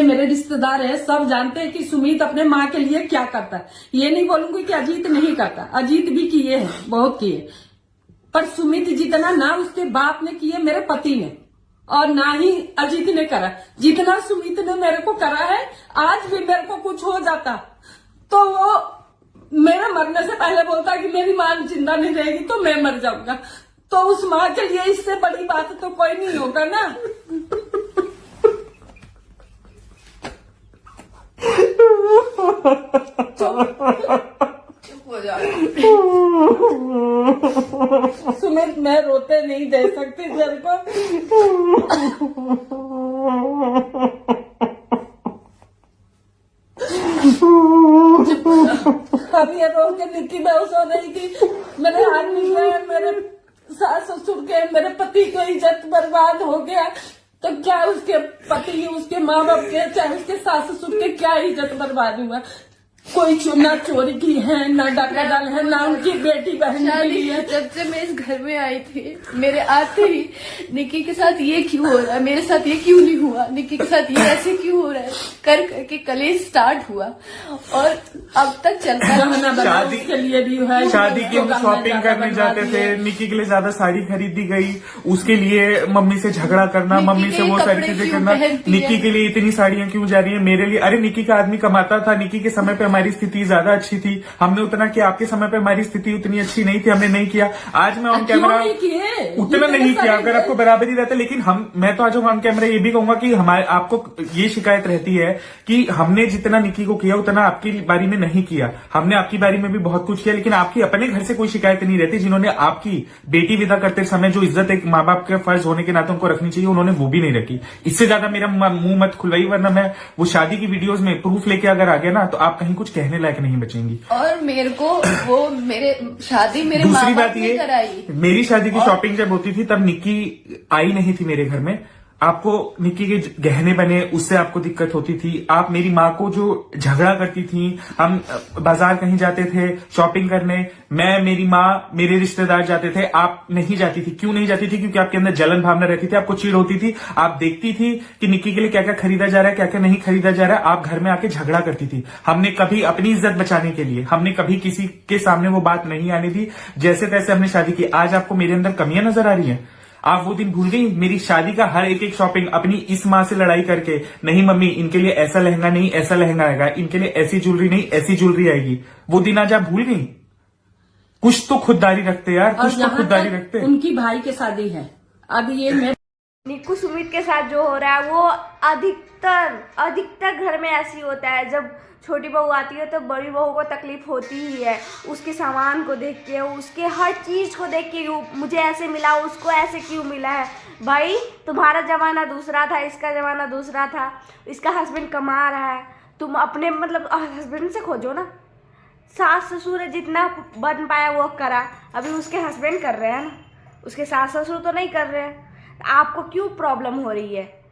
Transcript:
मेरे रिश्तेदार है, सब जानते हैं कि सुमित अपने माँ के लिए क्या करता है। ये नहीं बोलूंगी कि अजीत नहीं करता, अजीत भी किए हैं, बहुत किए, पर सुमित जितना ना उसके बाप ने किए मेरे पति ने, और ना ही अजीत ने करा जितना सुमित ने मेरे को करा है। आज भी मेरे को कुछ हो जाता तो वो मेरे मरने से पहले बोलता कि मेरी माँ जिंदा नहीं रहेगी तो मैं मर जाऊंगा। तो उस माँ के लिए इससे बड़ी बात तो कोई नहीं होगा ना। चुप हो जाओ। सुमित मैं रोते नहीं दे सकती तेरे को। अब ये रो के निक्की बेहोश हो रही थी। मेरे आदमी के, मेरे सास ससुर के, मेरे पति को इज्जत बर्बाद हो गया तो क्या उसके पति, उसके माँ बाप के, चाहे उसके सास ससुर के क्या इज्जत बर्बाद हुआ। कोई ना चोरी की है, ना डाका डाल है, ना उनकी बेटी बहन की है। जब से मैं इस घर में आई थी, मेरे आते ही निक्की के साथ ये क्यों हो रहा है, मेरे साथ ये क्यों नहीं हुआ, निक्की के साथ ये ऐसे क्यों हो रहा है, कर करके कलेश स्टार्ट हुआ और अब तक चलता है। शादी के लिए भी है, शादी के शॉपिंग करने जाते थे, निक्की के लिए ज्यादा साड़ी खरीदी गई, उसके लिए मम्मी से झगड़ा करना, मम्मी से वो सारी चीजें करना। निक्की के लिए इतनी साड़ियां क्यों जा रही है, मेरे लिए, अरे निक्की का आदमी कमाता था, निक्की के समय पे हमारी स्थिति ज्यादा अच्छी थी, हमने उतना किया, आपके समय पे हमारी स्थिति उतनी अच्छी नहीं थी, हमने नहीं किया। आज मैं ऑन कैमरा उतना नहीं किया, अगर आपको बराबरी रहता, लेकिन मैं तो आज ऑन कैमरा ये भी कहूंगा कि हमारे आपको ये शिकायत रहती है कि हमने जितना निक्की को किया उतना आपकी बारी में नहीं किया। हमने आपकी बारी में भी बहुत कुछ किया, लेकिन आपकी अपने घर से कोई शिकायत नहीं रहती। जिन्होंने आपकी बेटी विदा करते समय जो इज्जत एक माँ बाप के फर्ज होने के नाते उनको रखनी चाहिए, उन्होंने वो भी नहीं रखी। इससे ज्यादा मेरा मुंह मत खुलवाई, वरना मैं वो शादी की वीडियोज में प्रूफ लेके अगर आ गया ना तो आप कहीं कुछ कहने लायक नहीं बचेंगी। और मेरे को वो मेरे शादी मेरे दूसरी माँ बात बाप ने कराई। मेरी शादी की शॉपिंग जब होती थी तब निक्की आई नहीं थी मेरे घर में। आपको निक्की के गहने बने, उससे आपको दिक्कत होती थी। आप मेरी माँ को जो झगड़ा करती थी, हम बाजार कहीं जाते थे शॉपिंग करने, मैं, मेरी माँ, मेरे रिश्तेदार जाते थे, आप नहीं जाती थी। क्यों नहीं जाती थी? क्योंकि आपके अंदर जलन भावना रहती थी, आपको चिढ़ होती थी। आप देखती थी कि निक्की के लिए क्या क्या खरीदा जा रहा है, क्या क्या नहीं खरीदा जा रहा है, आप घर में आके झगड़ा करती थी। हमने कभी अपनी इज्जत बचाने के लिए, हमने कभी किसी के सामने वो बात नहीं आने दी, जैसे तैसे हमने शादी की। आज आपको मेरे अंदर कमियां नजर आ रही हैं? आप वो दिन भूल गई? मेरी शादी का हर एक शॉपिंग अपनी इस माँ से लड़ाई करके, नहीं मम्मी इनके लिए ऐसा लहंगा नहीं, ऐसा लहंगा आएगा, इनके लिए ऐसी ज्वेलरी नहीं, ऐसी ज्वेलरी आएगी। वो दिन आज आप भूल गई? कुछ तो खुददारी रखते यार, कुछ तो खुददारी रखते। उनकी भाई की शादी है, अब ये मैं निक्कू सुमित के साथ जो हो रहा है वो अधिकतर घर में ऐसी होता है। जब छोटी बहू आती है तो बड़ी बहू को तकलीफ होती ही है, उसके सामान को देख के, उसके हर चीज को देख के, मुझे ऐसे मिला, उसको ऐसे क्यों मिला है। भाई तुम्हारा जमाना दूसरा था, इसका जमाना दूसरा था, इसका हस्बैंड कमा रहा है, तुम अपने मतलब हस्बैंड से खोजो ना। सास ससुर है जितना बन पाया वो करा, अभी उसके हस्बैंड कर रहे हैं ना, उसके सास ससुर तो नहीं कर रहे हैं। आपको क्यों प्रॉब्लम हो रही है?